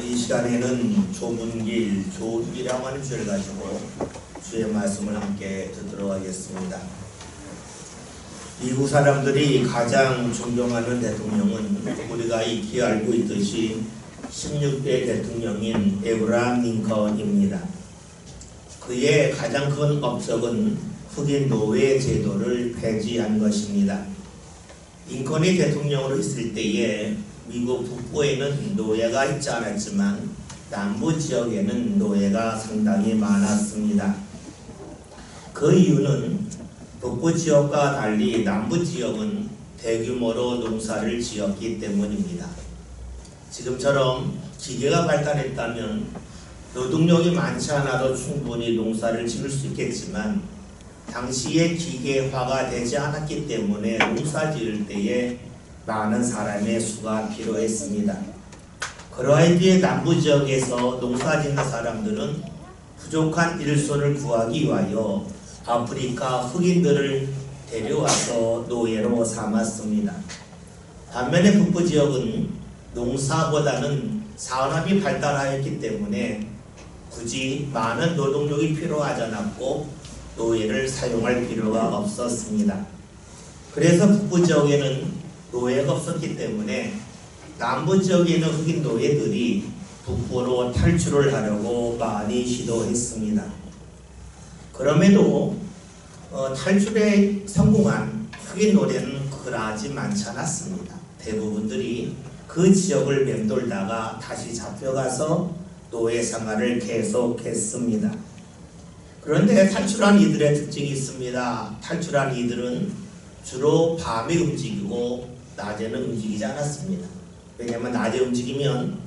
이 시간에는 좁은 길, 좋은 길이라고 하는 주제를 가지고 주의 말씀을 함께 듣도록 하겠습니다. 미국 사람들이 가장 존경하는 대통령은 우리가 익히 알고 있듯이 16대 대통령인 에브라함 링컨입니다. 그의 가장 큰 업적은 흑인 노예 제도를 폐지한 것입니다. 링컨이 대통령으로 있을 때에 미국 북부에는 노예가 있지 않았지만 남부 지역에는 노예가 상당히 많았습니다. 그 이유는 북부 지역과 달리 남부 지역은 대규모로 농사를 지었기 때문입니다. 지금처럼 기계가 발달했다면 노동력이 많지 않아도 충분히 농사를 지을 수 있겠지만 당시에 기계화가 되지 않았기 때문에 농사 지을 때에 많은 사람의 수가 필요했습니다. 그러하기에 남부 지역에서 농사 짓는 사람들은 부족한 일손을 구하기 위하여 아프리카 흑인들을 데려와서 노예로 삼았습니다. 반면에 북부 지역은 농사보다는 산업이 발달하였기 때문에 굳이 많은 노동력이 필요하지 않았고 노예를 사용할 필요가 없었습니다. 그래서 북부 지역에는 노예가 없었기 때문에 남부 지역에 있는 흑인 노예들이 북부로 탈출을 하려고 많이 시도했습니다. 그럼에도 탈출에 성공한 흑인 노예는 그다지 많지 않았습니다. 대부분들이 그 지역을 맴돌다가 다시 잡혀가서 노예 생활을 계속했습니다. 그런데 탈출한 이들의 특징이 있습니다. 탈출한 이들은 주로 밤에 움직이고 낮에는 움직이지 않았습니다. 왜냐하면 낮에 움직이면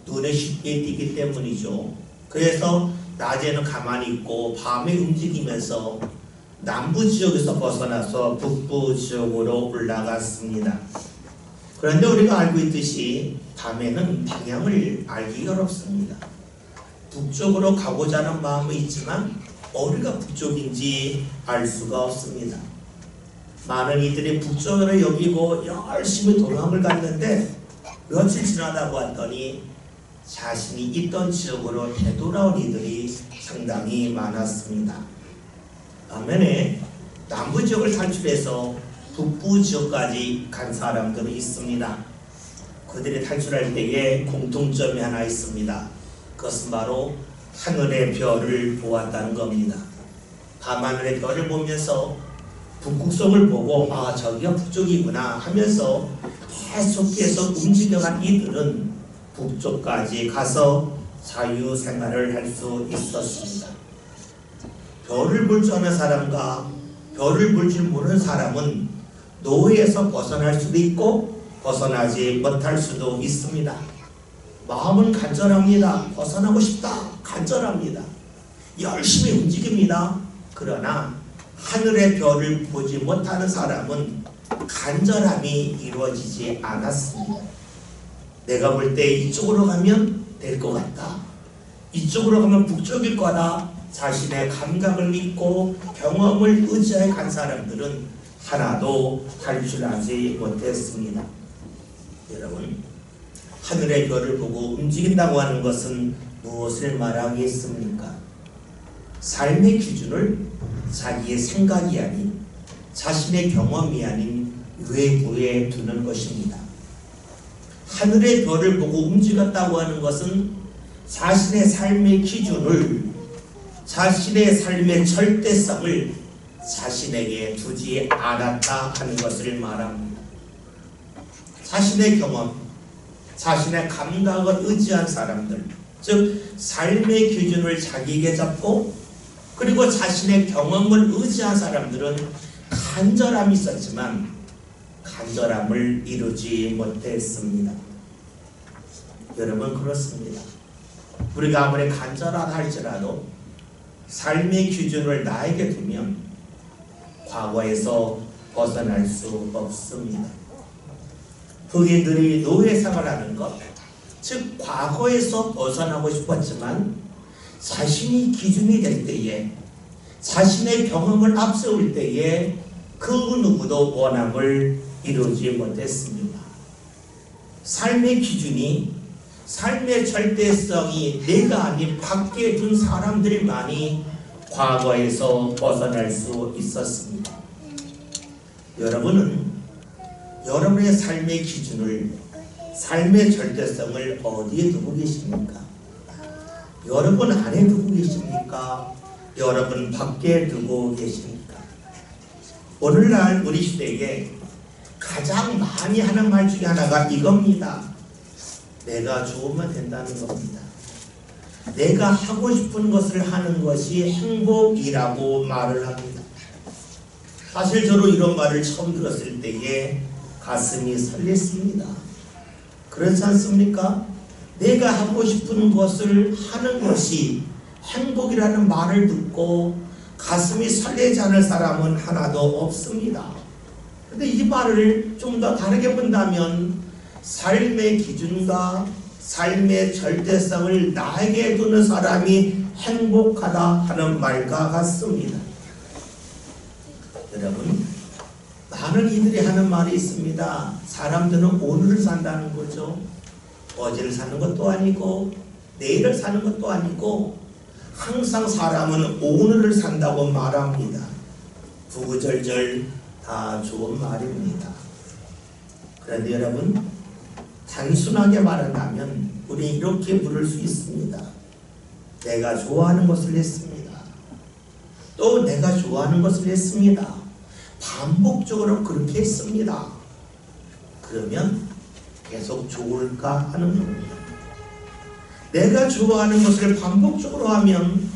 눈에 쉽게 띄기 때문이죠. 그래서 낮에는 가만히 있고 밤에 움직이면서 남부 지역에서 벗어나서 북부 지역으로 올라갔습니다. 그런데 우리가 알고 있듯이 밤에는 방향을 알기가 어렵습니다. 북쪽으로 가고자 하는 마음은 있지만 어디가 북쪽인지 알 수가 없습니다. 많은 이들이 북쪽으로 여기고 열심히 도망을 갔는데 며칠 지나다 보았더니 자신이 있던 지역으로 되돌아온 이들이 상당히 많았습니다. 반면에 남부 지역을 탈출해서 북부 지역까지 간 사람들이 있습니다. 그들이 탈출할 때에 공통점이 하나 있습니다. 그것은 바로 하늘의 별을 보았다는 겁니다. 밤하늘의 별을 보면서 북극성을 보고 아 저기가 북쪽이구나 하면서 계속해서 움직여간 이들은 북쪽까지 가서 자유생활을 할 수 있었습니다. 별을 볼 줄 아는 사람과 별을 볼 줄 모르는 사람은 노예에서 벗어날 수도 있고 벗어나지 못할 수도 있습니다. 마음은 간절합니다. 벗어나고 싶다. 간절합니다. 열심히 움직입니다. 그러나 하늘의 별을 보지 못하는 사람은 간절함이 이루어지지 않았습니다. 내가 볼 때 이쪽으로 가면 될 것 같다. 이쪽으로 가면 북쪽일 거다. 자신의 감각을 믿고 경험을 의지해 간 사람들은 하나도 탈출하지 못했습니다. 여러분, 하늘의 별을 보고 움직인다고 하는 것은 무엇을 말하겠습니까? 삶의 기준을 자기의 생각이 아닌 자신의 경험이 아닌 외부에 두는 것입니다. 하늘의 별을 보고 움직였다고 하는 것은 자신의 삶의 기준을 자신의 삶의 절대성을 자신에게 두지 않았다 하는 것을 말합니다. 자신의 경험, 자신의 감각을 의지한 사람들, 즉 삶의 기준을 자기에게 잡고 그리고 자신의 경험을 의지한 사람들은 간절함이 있었지만 간절함을 이루지 못했습니다. 여러분 그렇습니다. 우리가 아무리 간절하다 할지라도 삶의 기준을 나에게 두면 과거에서 벗어날 수 없습니다. 흑인들이 노예 생활하는 것, 즉 과거에서 벗어나고 싶었지만 자신이 기준이 될 때에 자신의 경험을 앞세울 때에 그 누구도 원함을 이루지 못했습니다. 삶의 기준이 삶의 절대성이 내가 아닌 밖에 둔 사람들만이 과거에서 벗어날 수 있었습니다. 여러분은 여러분의 삶의 기준을, 삶의 절대성을 어디에 두고 계십니까? 여러분 안에 두고 계십니까? 여러분 밖에 두고 계십니까? 오늘날 우리 시대에 가장 많이 하는 말 중에 하나가 이겁니다. 내가 좋으면 된다는 겁니다. 내가 하고 싶은 것을 하는 것이 행복이라고 말을 합니다. 사실 저도 이런 말을 처음 들었을 때에 가슴이 설렜습니다. 그렇지 않습니까? 내가 하고 싶은 것을 하는 것이 행복이라는 말을 듣고 가슴이 설레지 않을 사람은 하나도 없습니다. 그런데 이 말을 좀 더 다르게 본다면 삶의 기준과 삶의 절대성을 나에게 두는 사람이 행복하다 하는 말과 같습니다. 여러분, 많은 이들이 하는 말이 있습니다. 사람들은 오늘을 산다는 거죠. 어제를 사는 것도 아니고 내일을 사는 것도 아니고 항상 사람은 오늘을 산다고 말합니다. 구구절절 다 좋은 말입니다. 그런데 여러분, 단순하게 말한다면 우리 이렇게 부를 수 있습니다. 내가 좋아하는 것을 했습니다. 또 내가 좋아하는 것을 했습니다. 반복적으로 그렇게 했습니다. 그러면 계속 좋을까 하는 겁니다. 내가 좋아하는 것을 반복적으로 하면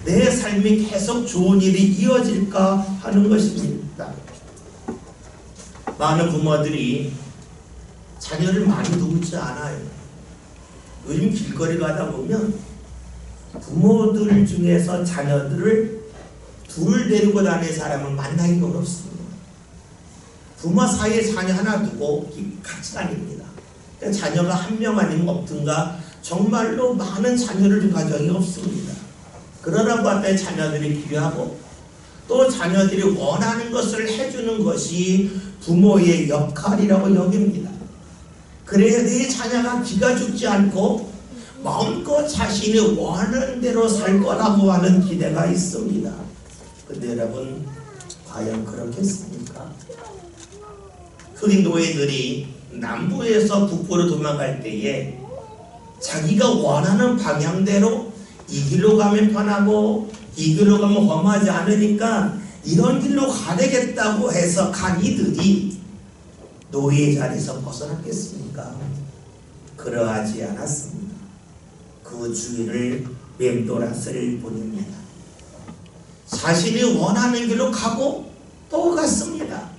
내 삶이 계속 좋은 일이 이어질까 하는 것입니다. 많은 부모들이 자녀를 많이 두고 있지 않아요. 요즘 길거리 가다 보면 부모들 중에서 자녀들을 둘 데리고 다니는 사람을 만나기 어렵습니다. 부모 사이에 자녀 하나 두고 같이 다닙니다. 그러니까 자녀가 한 명 아니면 없든가 정말로 많은 자녀를 둔 가정이 없습니다. 그러라고 하면 자녀들이 필요하고 또 자녀들이 원하는 것을 해주는 것이 부모의 역할이라고 여깁니다. 그래야 내 자녀가 기가 죽지 않고 마음껏 자신이 원하는 대로 살 거라고 하는 기대가 있습니다. 근데 여러분, 과연 그렇겠습니까? 흑인 노예들이 남부에서 북부로 도망갈 때에 자기가 원하는 방향대로 이 길로 가면 편하고 이 길로 가면 험하지 않으니까 이런 길로 가되겠다고 해서 간 이들이 노예의 자리에서 벗어났겠습니까? 그러하지 않았습니다. 그 주위를 맴돌았을 뿐입니다. 자신이 원하는 길로 가고 또 갔습니다.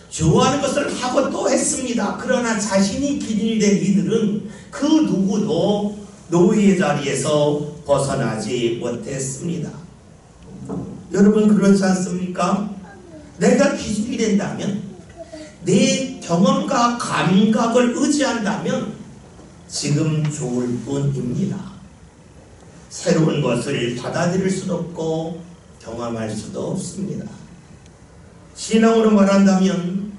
좋아하는 것을 하고 또 했습니다. 그러나 자신이 기준이 된 이들은 그 누구도 노예의 자리에서 벗어나지 못했습니다. 여러분, 그렇지 않습니까? 내가 기준이 된다면, 내 경험과 감각을 의지한다면 지금 좋을 뿐입니다. 새로운 것을 받아들일 수도 없고 경험할 수도 없습니다. 신앙으로 말한다면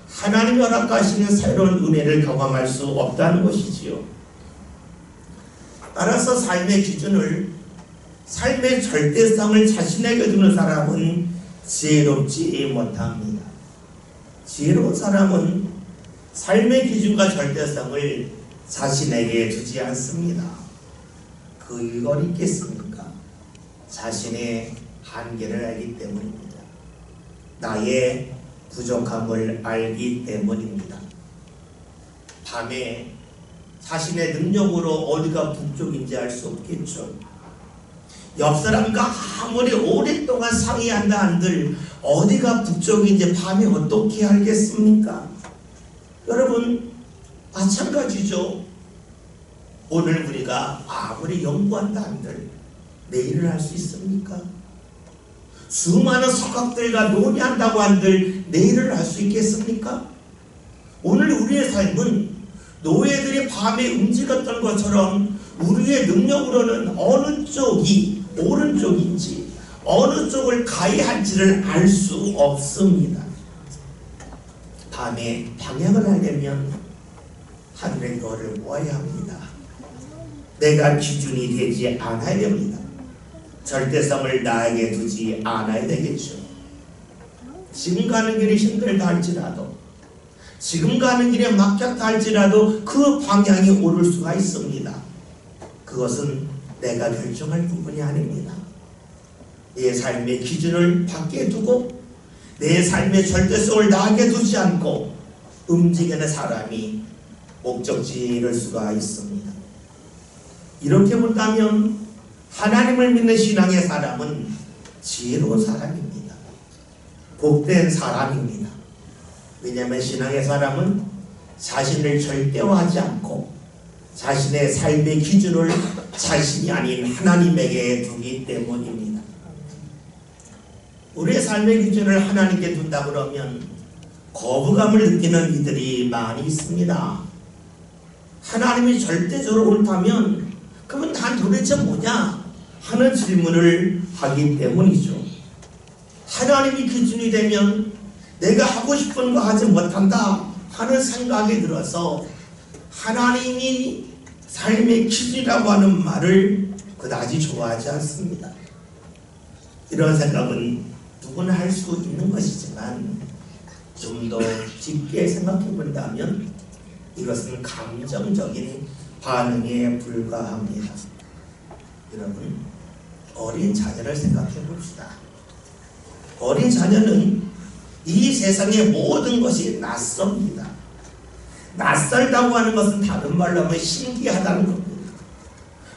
하나님이 허락하시는 새로운 은혜를 경험할 수 없다는 것이지요. 따라서 삶의 기준을, 삶의 절대성을 자신에게 두는 사람은 지혜롭지 못합니다. 지혜로운 사람은 삶의 기준과 절대성을 자신에게 두지 않습니다. 그 이유가 있겠습니까? 자신의 한계를 알기 때문입니다. 나의 부족함을 알기 때문입니다. 밤에 자신의 능력으로 어디가 북쪽인지 알 수 없겠죠. 옆 사람과 아무리 오랫동안 상의한다 한들 어디가 북쪽인지 밤에 어떻게 알겠습니까? 여러분, 마찬가지죠. 오늘 우리가 아무리 연구한다 한들 내일을 알 수 있습니까? 수많은 석학들과 논의한다고 한들 내일을 알 수 있겠습니까? 오늘 우리의 삶은 노예들이 밤에 움직였던 것처럼 우리의 능력으로는 어느 쪽이 오른쪽인지 어느 쪽을 가야 할지를 알 수 없습니다. 밤에 방향을 알려면 하늘의 별을 모아야 합니다. 내가 기준이 되지 않아야 됩니다. 절대성을 나에게 두지 않아야 되겠죠. 지금 가는 길이 힘들다 할지라도, 지금 가는 길에 막혔다 할지라도 그 방향이 오를 수가 있습니다. 그것은 내가 결정할 부분이 아닙니다. 내 삶의 기준을 밖에 두고 내 삶의 절대성을 나에게 두지 않고 움직이는 사람이 목적지에 이를 수가 있습니다. 이렇게 본다면 하나님을 믿는 신앙의 사람은 지혜로운 사람입니다. 복된 사람입니다. 왜냐하면 신앙의 사람은 자신을 절대화하지 않고 자신의 삶의 기준을 자신이 아닌 하나님에게 두기 때문입니다. 우리의 삶의 기준을 하나님께 둔다 그러면 거부감을 느끼는 이들이 많이 있습니다. 하나님이 절대적으로 옳다면 그러면 난 도대체 뭐냐 하는 질문을 하기 때문이죠. 하나님이 기준이 되면 내가 하고 싶은 거 하지 못한다 하는 생각이 들어서 하나님이 삶의 기준이라고 하는 말을 그다지 좋아하지 않습니다. 이런 생각은 누구나 할 수 있는 것이지만 좀 더 깊게 생각해 본다면 이것은 감정적인 반응에 불과합니다. 여러분, 어린 자녀를 생각해 봅시다. 어린 자녀는 이 세상의 모든 것이 낯섭니다. 낯설다고 하는 것은 다른 말로 하면 신기하다는 겁니다.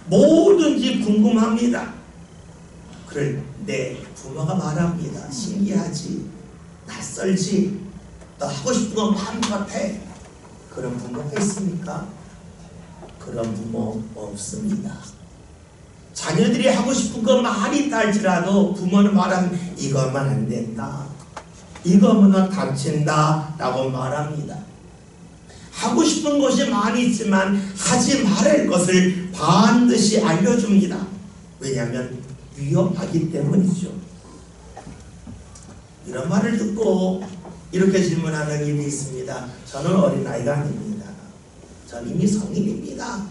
뭐든지 궁금합니다. 그런데 부모가 말합니다. 신기하지, 낯설지, 너 하고 싶은 거 마음껏 해. 그런 부모가 있습니까? 그런 부모 없습니다. 자녀들이 하고 싶은 거 많이 있다 할지라도 부모는 말하면 이거만 안 된다, 이거면 다친다 라고 말합니다. 하고 싶은 것이 많이 있지만 하지 말아야 할 것을 반드시 알려줍니다. 왜냐하면 위험하기 때문이죠. 이런 말을 듣고 이렇게 질문하는 일이 있습니다. 저는 어린아이가 아닙니다. 저는 이미 성인입니다.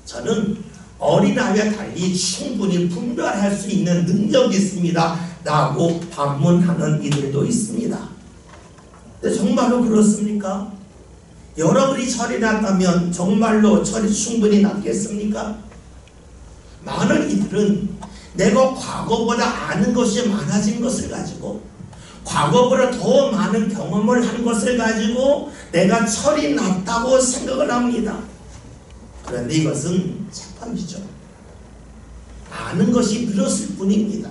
저는 어린아이와 달리 충분히 분별할 수 있는 능력이 있습니다 라고 반문하는 이들도 있습니다. 근데 정말로 그렇습니까? 여러분이 철이 났다면 정말로 철이 충분히 났겠습니까? 많은 이들은 내가 과거보다 아는 것이 많아진 것을 가지고 과거보다 더 많은 경험을 한 것을 가지고 내가 철이 났다고 생각을 합니다. 그런데 이것은 착각이죠. 아는 것이 늘었을 뿐입니다.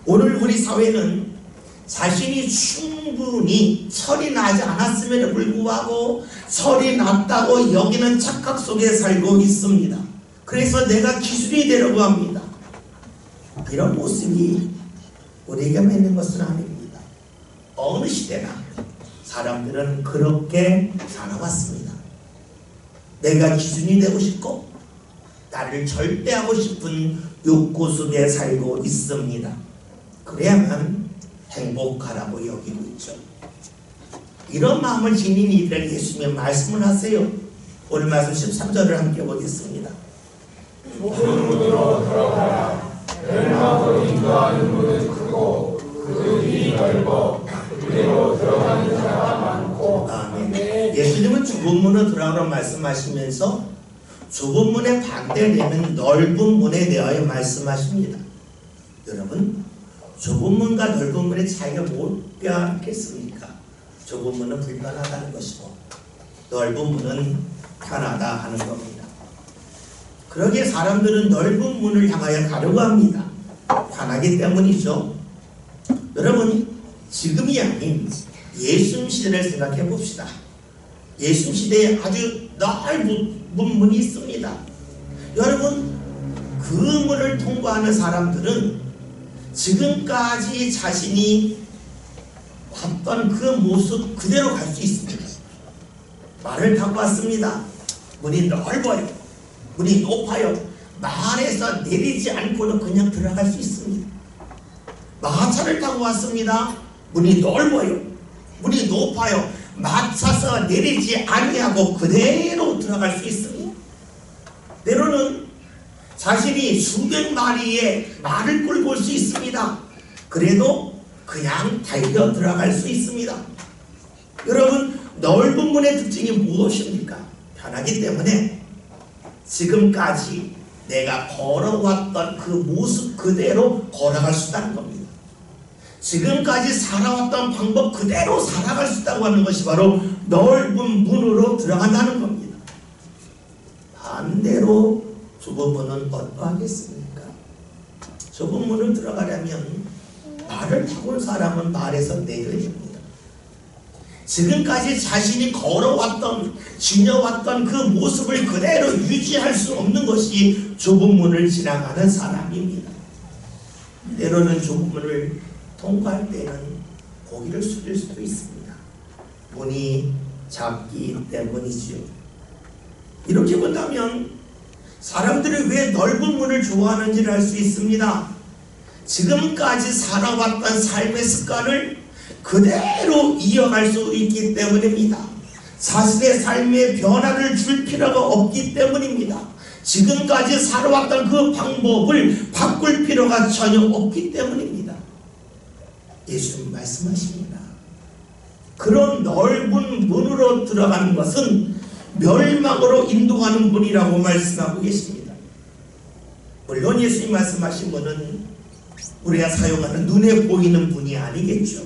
오늘 우리 사회는 자신이 충분히 철이 나지 않았음에도 불구하고 철이 났다고 여기는 착각 속에 살고 있습니다. 그래서 내가 기준이 되려고 합니다. 이런 모습이 우리에게 있는 것은 아닙니다. 어느 시대나 사람들은 그렇게 살아왔습니다. 내가 기준이 되고 싶고 나를 절대하고 싶은 욕구 속에 살고 있습니다. 그래야만 행복하라고 여기고 있죠. 이런 마음을 지닌 이들에게 예수님이 말씀을 하세요. 오늘 말씀 13절을 함께 보겠습니다. 좁은 문으로 들어가라. 멸망으로 인도하는 문은 크고 그 길이 넓어 그리로 들어가는 자가 많고. 아멘. 예수님은 좁은 문으로 들어가라고 말씀하시면서 좁은 문에 반대되는 넓은 문에 대하여 말씀하십니다. 여러분, 좁은 문과 넓은 문의 차이가 뭐겠습니까? 좁은 문은 불편하다는 것이고 넓은 문은 편하다 하는 겁니다. 그러기에 사람들은 넓은 문을 향하여 가려고 합니다. 편하기 때문이죠. 여러분, 지금이 아닌 예수님 시대를 생각해 봅시다. 예수님 시대에 아주 넓은 문이 있습니다. 여러분, 그 문을 통과하는 사람들은 지금까지 자신이 봤던 그 모습 그대로 갈 수 있습니다. 말을 타고 왔습니다. 문이 넓어요. 문이 높아요. 말에서 내리지 않고도 그냥 들어갈 수 있습니다. 마차를 타고 왔습니다. 문이 넓어요. 문이 높아요. 마차서 내리지 아니하고 그대로 들어갈 수 있습니다. 자신이 수백 마리의 말을 끌고 올 수 있습니다. 그래도 그냥 달려 들어갈 수 있습니다. 여러분, 넓은 문의 특징이 무엇입니까? 편하기 때문에 지금까지 내가 걸어왔던 그 모습 그대로 걸어갈 수 있다는 겁니다. 지금까지 살아왔던 방법 그대로 살아갈 수 있다고 하는 것이 바로 넓은 문으로 들어간다는 겁니다. 반대로 좁은 문은 어떠하겠습니까? 좁은 문을 들어가려면 말을 타고 온 사람은 말에서 내려야 됩니다. 지금까지 자신이 걸어왔던, 지녀왔던 그 모습을 그대로 유지할 수 없는 것이 좁은 문을 지나가는 사람입니다. 때로는 좁은 문을 통과할 때는 고개를 숙일 수도 있습니다. 문이 작기 때문이지요. 이렇게 본다면 사람들이 왜 넓은 문을 좋아하는지를 알 수 있습니다. 지금까지 살아왔던 삶의 습관을 그대로 이어갈 수 있기 때문입니다. 자신의 삶에 변화를 줄 필요가 없기 때문입니다. 지금까지 살아왔던 그 방법을 바꿀 필요가 전혀 없기 때문입니다. 예수님 말씀하십니다. 그런 넓은 문으로 들어가는 것은 멸망으로 인도하는 문이라고 말씀하고 계십니다. 물론 예수님 말씀하신 문은 우리가 사용하는 눈에 보이는 문이 아니겠죠.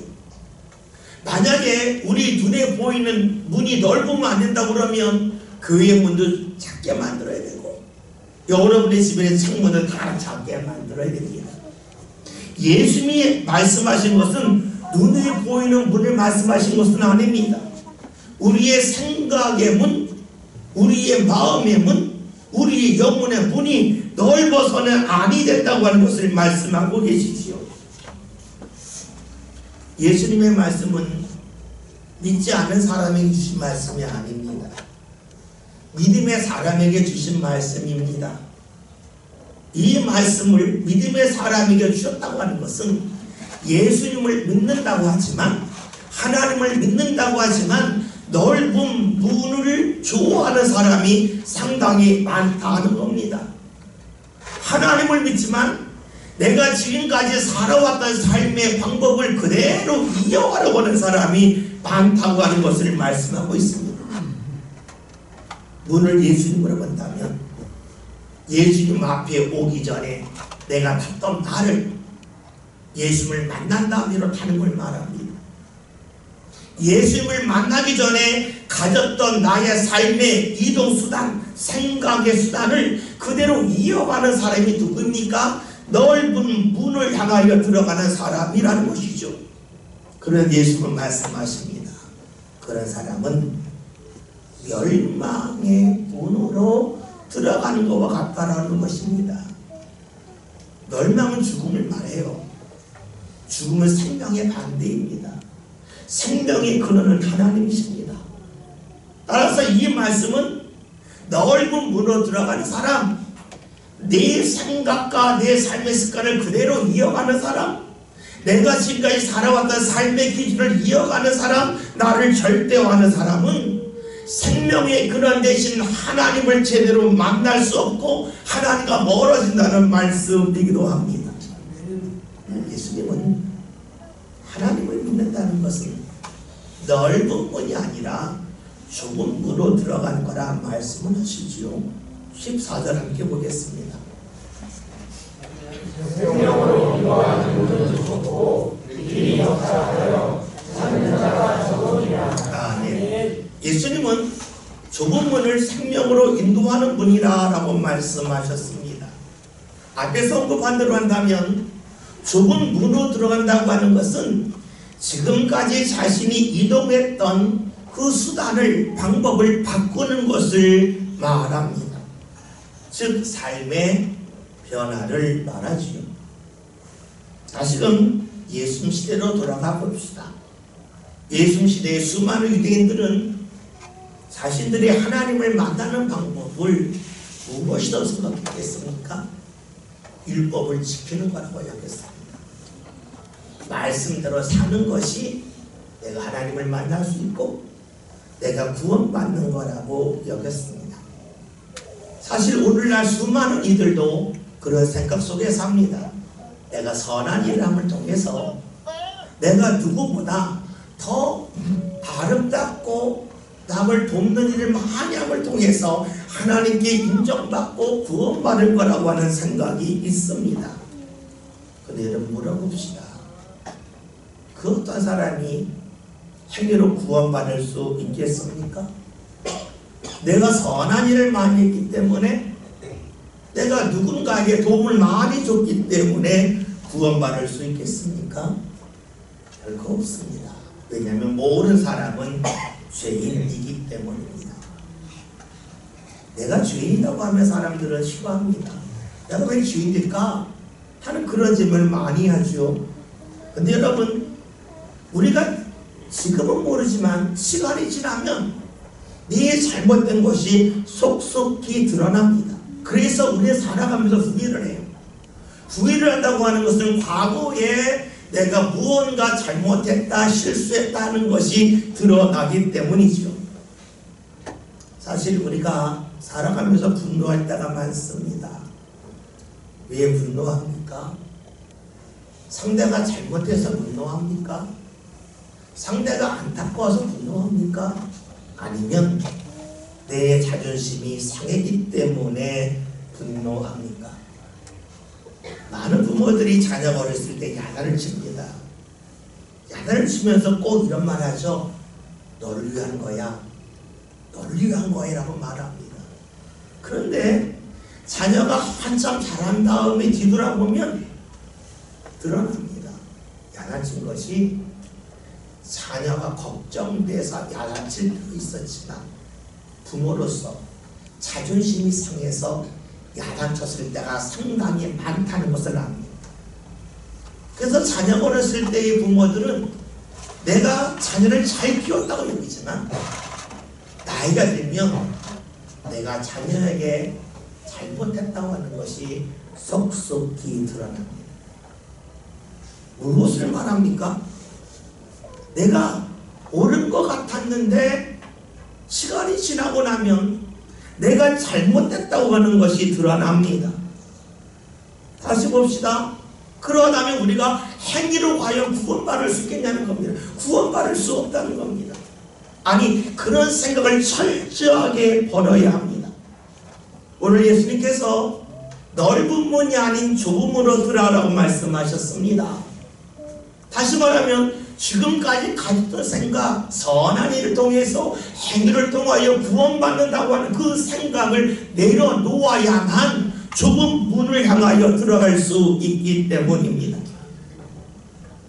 만약에 우리 눈에 보이는 문이 넓으면 안 된다고 그러면 교회 문도 작게 만들어야 되고 여러분의 집에 창문을 다 작게 만들어야 됩니다. 예수님이 말씀하신 것은 눈에 보이는 문을 말씀하신 것은 아닙니다. 우리의 생각의 문, 우리의 마음의 문, 우리의 영혼의 문이 넓어서는 아니 된다고 하는 것을 말씀하고 계시지요. 예수님의 말씀은 믿지 않는 사람에게 주신 말씀이 아닙니다. 믿음의 사람에게 주신 말씀입니다. 이 말씀을 믿음의 사람에게 주셨다고 하는 것은 예수님을 믿는다고 하지만, 하나님을 믿는다고 하지만 넓은 문을 좋아하는 사람이 상당히 많다는 겁니다. 하나님을 믿지만 내가 지금까지 살아왔던 삶의 방법을 그대로 이어가려고 하는 사람이 많다고 하는 것을 말씀하고 있습니다. 문을 예수님으로 본다면 예수님 앞에 오기 전에 내가 탔던 말을 예수님을 만난 다음으로 타는 걸 말합니다. 예수님을 만나기 전에 가졌던 나의 삶의 이동수단, 생각의 수단을 그대로 이어가는 사람이 누구입니까? 넓은 문을 향하여 들어가는 사람이라는 것이죠. 그런 예수님은 말씀하십니다. 그런 사람은 멸망의 문으로 들어가는 것과 같다라는 것입니다. 멸망은 죽음을 말해요. 죽음은 생명의 반대입니다. 생명의 근원은 하나님이십니다. 따라서 이 말씀은 넓은 문으로 들어가는 사람, 내 생각과 내 삶의 습관을 그대로 이어가는 사람, 내가 지금까지 살아왔던 삶의 기준을 이어가는 사람, 나를 절대화하는 사람은 생명의 근원 대신 하나님을 제대로 만날 수 없고 하나님과 멀어진다는 말씀이기도 합니다. 예수님은 하나님을 믿는다는 것은 넓은 문이 아니라 좁은 문으로 들어가는 거라 말씀을 하시지요. 14절 함께 보겠습니다. 생명으로 인도하는 문은 좁고 길이 협착하여 찾는 자가 적으리라. 네. 예수님은 좁은 문을 생명으로 인도하는 문이라고 말씀하셨습니다. 앞에서 언급한 대로 한다면 좁은 문으로 들어간다고 하는 것은 지금까지 자신이 이동했던 그 수단을, 방법을 바꾸는 것을 말합니다. 즉 삶의 변화를 말하지요. 다시금 예수님 시대로 돌아가 봅시다. 예수님 시대의 수많은 유대인들은 자신들이 하나님을 만나는 방법을 무엇이라고 생각했겠습니까? 율법을 지키는 거라고 여겼습니다. 말씀대로 사는 것이 내가 하나님을 만날 수 있고 내가 구원받는 거라고 여겼습니다. 사실 오늘날 수많은 이들도 그런 생각 속에 삽니다. 내가 선한 일을 함을 통해서 내가 누구보다 더 아름답고 남을 돕는 일을 많이 함을 통해서 하나님께 인정받고 구원받을 거라고 하는 생각이 있습니다. 근데 여러분 물어봅시다. 그 어떤 사람이 행위로 구원받을 수 있겠습니까? 내가 선한 일을 많이 했기 때문에, 내가 누군가에게 도움을 많이 줬기 때문에 구원받을 수 있겠습니까? 결코 없습니다. 왜냐하면 모든 사람은 죄인이기 때문입니다. 내가 죄인이라고 하면 사람들은 싫어합니다. 내가 왜 죄인일까 하는 그런 질문을 많이 하죠. 근데 여러분, 우리가 지금은 모르지만 시간이 지나면 네 잘못된 것이 속속히 드러납니다. 그래서 우리는 살아가면서 후회를 해요. 후회를 한다고 하는 것은 과거에 내가 무언가 잘못했다, 실수했다 하는 것이 드러나기 때문이죠. 사실 우리가 살아가면서 분노할 때가 많습니다. 왜 분노합니까? 상대가 잘못해서 분노합니까? 상대가 안타까워서 분노합니까? 아니면 내 자존심이 상했기 때문에 분노합니까? 많은 부모들이 자녀가 어렸을 때 야단을 칩니다. 야단을 치면서 꼭 이런 말 하죠. 너를 위한 거야. 너를 위한 거야 라고 말합니다. 그런데 자녀가 한참 자란 다음에 뒤돌아보면 드러납니다. 야단친 것이 자녀가 걱정돼서 야단칠 때도 있었지만 부모로서 자존심이 상해서 야단쳤을 때가 상당히 많다는 것을 압니다. 그래서 자녀가 어렸을 때의 부모들은 내가 자녀를 잘 키웠다고 여기지만 나이가 들면 내가 자녀에게 잘못했다고 하는 것이 속속히 드러납니다. 무엇을 말합니까? 내가 옳은 것 같았는데 시간이 지나고 나면 내가 잘못됐다고 하는 것이 드러납니다. 다시 봅시다. 그러다면 우리가 행위로 과연 구원받을 수 있겠냐는 겁니다. 구원받을 수 없다는 겁니다. 아니, 그런 생각을 철저하게 버려야 합니다. 오늘 예수님께서 넓은 문이 아닌 좁은 문으로 들어가라고 말씀하셨습니다. 다시 말하면 지금까지 가졌던 생각, 선한 일을 통해서 행위를 통하여 구원받는다고 하는 그 생각을 내려놓아야만 좁은 문을 향하여 들어갈 수 있기 때문입니다.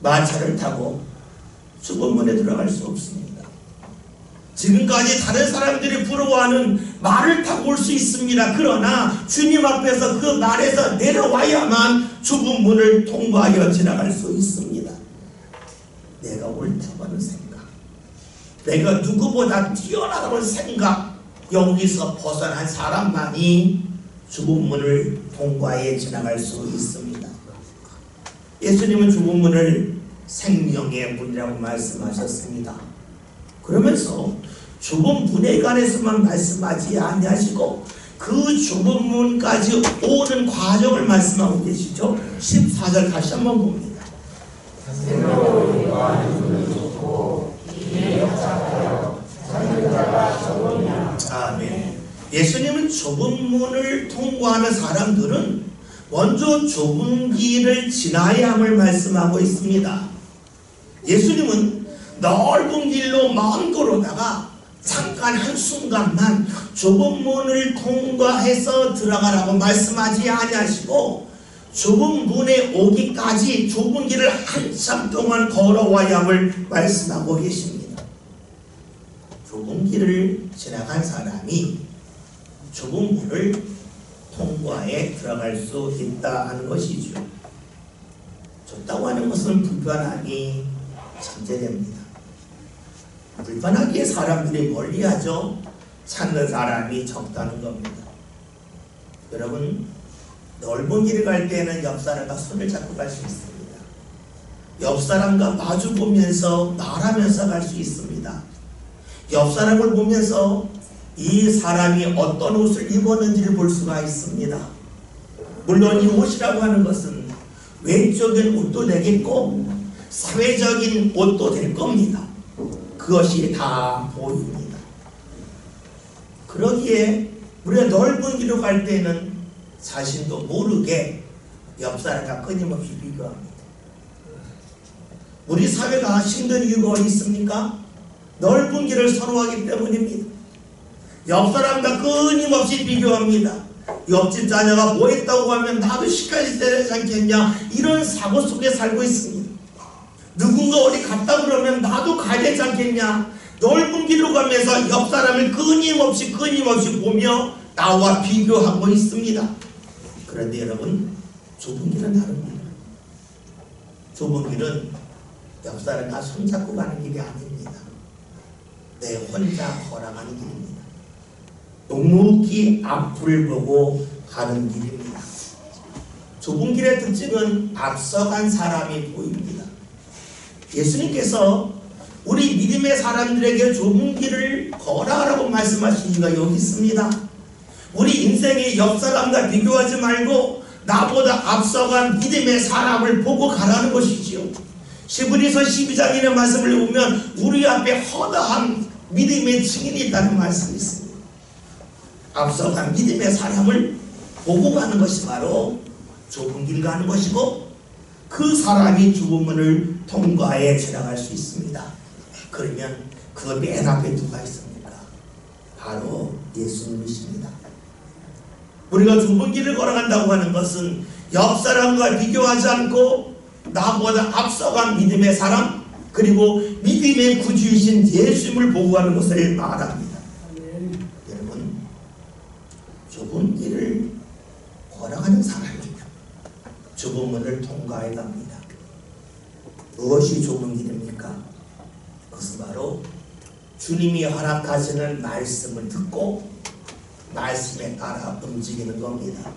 마차를 타고 좁은 문에 들어갈 수 없습니다. 지금까지 다른 사람들이 부러워하는 말을 타고 올 수 있습니다. 그러나 주님 앞에서 그 말에서 내려와야만 좁은 문을 통과하여 지나갈 수 있습니다. 내가 옳다고 하는 생각, 내가 누구보다 뛰어나다는 생각, 여기서 벗어난 사람만이 좁은 문을 통과해 지나갈 수 있습니다. 예수님은 좁은 문을 생명의 문이라고 말씀하셨습니다. 그러면서 좁은 문에 관해서만 말씀하지 아니하시고 그 좁은 문까지 오는 과정을 말씀하고 계시죠. 14절 다시 한번 봅니다. 아멘. 예수님은 좁은 문을 통과하는 사람들은 먼저 좁은 길을 지나야 함을 말씀하고 있습니다. 예수님은 넓은 길로 먼 걸어다가 잠깐 한순간만 좁은 문을 통과해서 들어가라고 말씀하지 아니하시고 좁은 문에 오기까지 좁은 길을 한참 동안 걸어와야 함을 말씀하고 계십니다. 좁은 길을 지나간 사람이 좁은 문을 통과해 들어갈 수 있다 하는 것이죠. 좁다고 하는 것은 불편함이 전제됩니다. 불편하기에 사람들이 멀리하죠. 찾는 사람이 적다는 겁니다. 여러분, 넓은 길을 갈 때는 옆 사람과 손을 잡고 갈 수 있습니다. 옆 사람과 마주 보면서 말하면서 갈 수 있습니다. 옆 사람을 보면서 이 사람이 어떤 옷을 입었는지를 볼 수가 있습니다. 물론 이 옷이라고 하는 것은 외적인 옷도 되겠고 사회적인 옷도 될 겁니다. 그것이 다 보입니다. 그러기에 우리가 넓은 길로 갈 때는 자신도 모르게 옆 사람과 끊임없이 비교합니다. 우리 사회가 힘든 이유가 어디 있습니까? 넓은 길을 선호하기 때문입니다. 옆 사람과 끊임없이 비교합니다. 옆집 자녀가 뭐 했다고 하면 나도 시까지 되지 않겠냐, 이런 사고 속에 살고 있습니다. 누군가 어디 갔다 그러면 나도 가야 되지 않겠냐, 넓은 길로 가면서 옆 사람을 끊임없이 보며 나와 비교하고 있습니다. 그런데 여러분, 좁은 길은 다릅니다. 좁은 길은 옆 사람과 손잡고 가는 길이 아닙니다. 내 혼자 걸어가는 길입니다. 묵묵히 앞을 보고 가는 길입니다. 좁은 길의 특징은 앞서간 사람이 보입니다. 예수님께서 우리 믿음의 사람들에게 좁은 길을 걸어가라고 말씀하신 이유가 여기 있습니다. 우리 인생의 옆 사람과 비교하지 말고 나보다 앞서간 믿음의 사람을 보고 가라는 것이지요. 히브리서 12장의 말씀을 보면 우리 앞에 허다한 믿음의 증인이 있다는 말씀이 있습니다. 앞서간 믿음의 사람을 보고 가는 것이 바로 좁은 길 가는 것이고, 그 사람이 좁은 문을 통과해 지나갈 수 있습니다. 그러면 그 맨 앞에 누가 있습니까? 바로 예수님이십니다. 우리가 좁은 길을 걸어간다고 하는 것은 옆 사람과 비교하지 않고 나보다 앞서간 믿음의 사람, 그리고 믿음의 구주이신 예수님을 보고 가는 것을 말합니다. 여러분, 좁은 길을 걸어가는 사람이요, 좁은 문을 통과해 갑니다. 무엇이 좁은 길입니까? 그것은 바로 주님이 허락하시는 말씀을 듣고 말씀에 따라 움직이는 겁니다.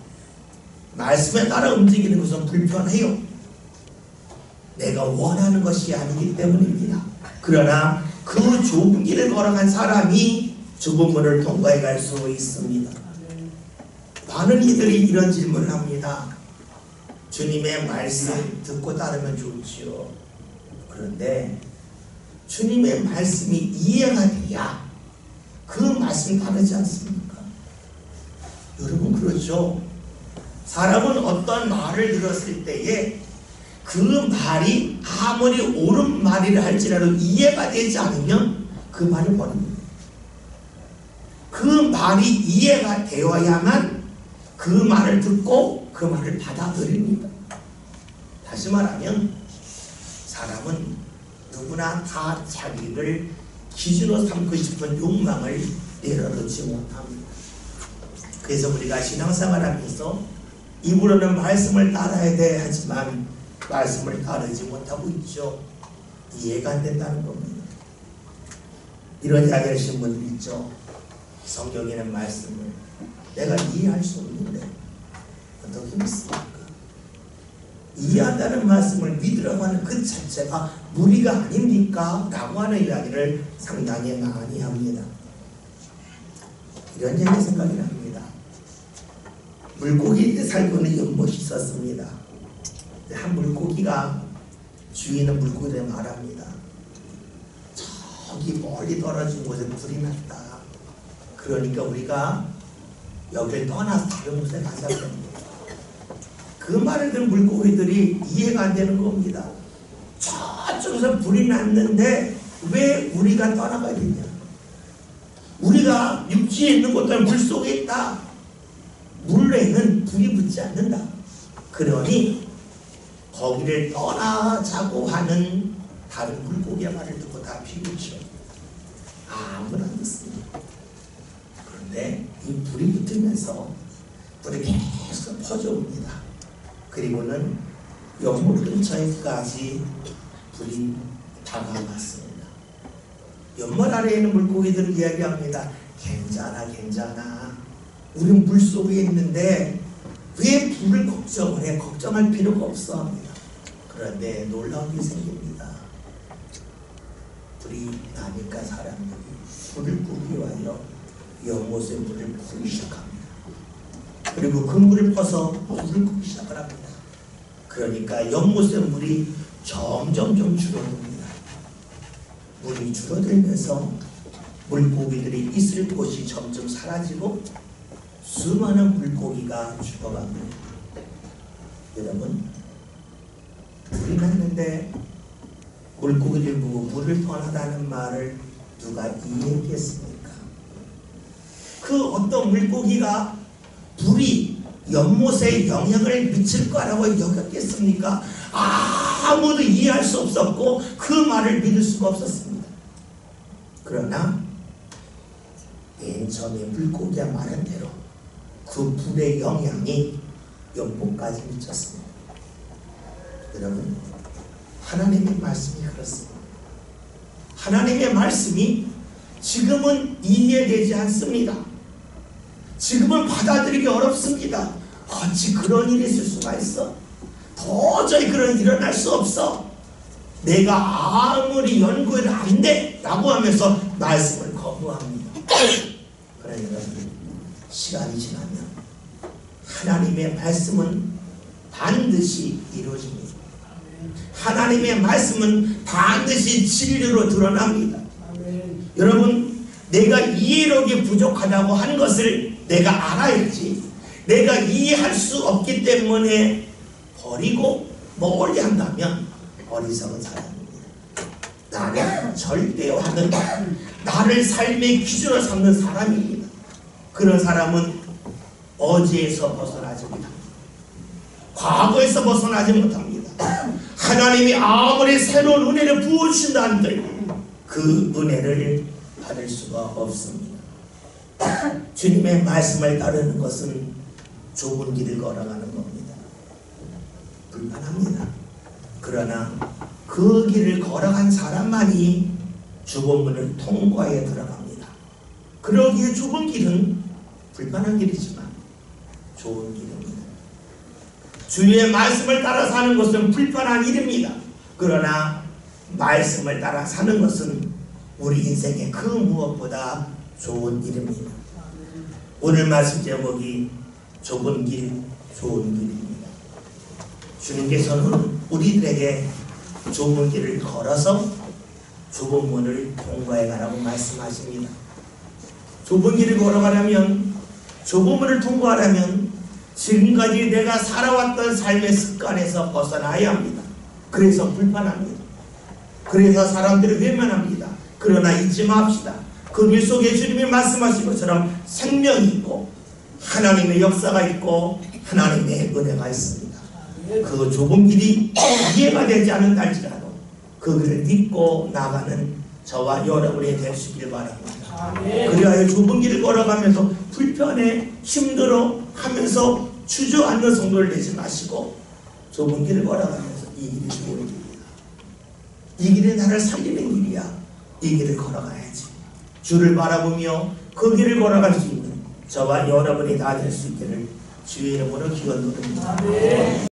말씀에 따라 움직이는 것은 불편해요. 내가 원하는 것이 아니기 때문입니다. 그러나 그 좁은 길을 걸어간 사람이 좁은 문을 통과해 갈 수 있습니다. 많은 이들이 이런 질문을 합니다. 주님의 말씀 듣고 따르면 좋지요. 그런데 주님의 말씀이 이해가 돼야 그 말씀 따르지 않습니까? 여러분, 그렇죠? 사람은 어떤 말을 들었을 때에 그 말이 아무리 옳은 말이라 할지라도 이해가 되지 않으면 그 말을 버립니다. 그 말이 이해가 되어야만 그 말을 듣고 그 말을 받아들입니다. 다시 말하면 사람은 누구나 다 자기를 기준으로 삼고 싶은 욕망을 내려놓지 못합니다. 그래서 우리가 신앙생활하면서 입으로는 말씀을 따라야 돼 하지만 말씀을 따르지 못하고 있죠. 이해가 안 된다는 겁니다. 이런 이야기 하시는 분들 있죠. 성경에는 말씀을 내가 이해할 수 없는데 어떻게 믿습니까? 이해한다는 말씀을 믿으라고 하는 그 자체가 무리가 아닙니까? 라고 하는 이야기를 상당히 많이 합니다. 이런 얘기 생각이 납니다. 물고기 살고 있는 연못이 있었습니다. 한 물고기가 주인은 물고기를 말합니다. 저기 멀리 떨어진 곳에 불이 났다. 그러니까 우리가 여기를 떠나서 다른 곳에 가자 합니다. 그 말을 들은 물고기들이 이해가 안 되는 겁니다. 저쪽에서 불이 났는데 왜 우리가 떠나가겠냐? 우리가 육지에 있는 곳도 물속에 있다. 물에는 불이 붙지 않는다. 그러니 거기를 떠나자고 하는 다른 물고기의 말을 듣고 다 비웃죠. 아무도 안 듣습니다. 그런데 이 불이 붙으면서 불이 계속 퍼져옵니다. 그리고는 연못 근처에까지 불이 다가왔습니다. 연못 아래에 있는 물고기들은 이야기합니다. 괜찮아, 괜찮아. 우린 물속에 있는데 왜 불을 걱정을 해? 걱정할 필요가 없어 합니다. 그런데 놀라운 일이 생깁니다. 불이 나니까 사람들이 불을 끄기 위하여 연못에 물을 푸기 시작합니다. 그리고 그 물을 퍼서 물을 푸기 시작을 합니다. 그러니까 연못의 물이 점점 줄어듭니다. 물이 줄어들면서 물고기들이 있을 곳이 점점 사라지고 수많은 물고기가 죽어갑니다. 여러분, 물이 났는데 물고기를 보고 물을 떠나다는 말을 누가 이해했겠습니까? 그 어떤 물고기가 불이 연못에 영향을 미칠 거라고 여겼겠습니까? 아무도 이해할 수 없었고 그 말을 믿을 수가 없었습니다. 그러나 맨 처음에 물고기가 말한 대로 그 불의 영향이 연못까지 미쳤습니다. 여러분, 하나님의 말씀이 그렇습니다. 하나님의 말씀이 지금은 이해되지 않습니다. 지금은 받아들이기 어렵습니다. 어찌 그런 일이 있을 수가 있어? 도저히 그런 일이 일어날 수 없어. 내가 아무리 연구를 안 돼 라고 하면서 말씀을 거부합니다. 그러니까 시간이 지나면 하나님의 말씀은 반드시 이루어집니다. 하나님의 말씀은 반드시 진리로 드러납니다. 여러분, 내가 이해력이 부족하다고 하는 것을 내가 알아야지. 내가 이해할 수 없기 때문에 버리고 멀리 한다면 어리석은 사람입니다. 나는 절대화는 나를 삶의 기준으로 삼는 사람입니다. 그런 사람은 어제에서 벗어나지 못합니다. 과거에서 벗어나지 못합니다. 하나님이 아무리 새로운 은혜를 부어주신다 한들 그 은혜를 받을 수가 없습니다. 주님의 말씀을 따르는 것은 좁은 길을 걸어가는 겁니다. 불편합니다. 그러나 그 길을 걸어간 사람만이 좁은 문을 통과해 들어갑니다. 그러기에 좁은 길은 불편한 길이지만 좋은 길입니다. 주님의 말씀을 따라 사는 것은 불편한 일입니다. 그러나 말씀을 따라 사는 것은 우리 인생의 그 무엇보다 좋은 일입니다. 오늘 말씀 제목이 좁은 길, 좋은 길입니다. 주님께서는 우리들에게 좁은 길을 걸어서 좁은 문을 통과해 가라고 말씀하십니다. 좁은 길을 걸어가려면, 좁은 문을 통과하려면 지금까지 내가 살아왔던 삶의 습관에서 벗어나야 합니다. 그래서 불편합니다. 그래서 사람들을 외면합니다. 그러나 잊지 맙시다. 그 길 속에 주님이 말씀하신 것처럼 생명이 있고 하나님의 역사가 있고 하나님의 은혜가 있습니다. 그 좁은 길이 이해가 되지 않는다 할지라도 그 길을 믿고 나가는 저와 여러분이 될 수 있기를 바랍니다. 그리하여 좁은 길을 걸어가면서 불편해 힘들어 하면서 주저앉는 성도를 되지 마시고 좁은 길을 걸어가면서 이 길이 좋은 길이야, 이 길이 나를 살리는 길이야, 이 길을 걸어가야지. 주를 바라보며 그 길을 걸어갈 수 있는 저와 여러분이 다 될 수 있기를 주의 이름으로 기원드립니다.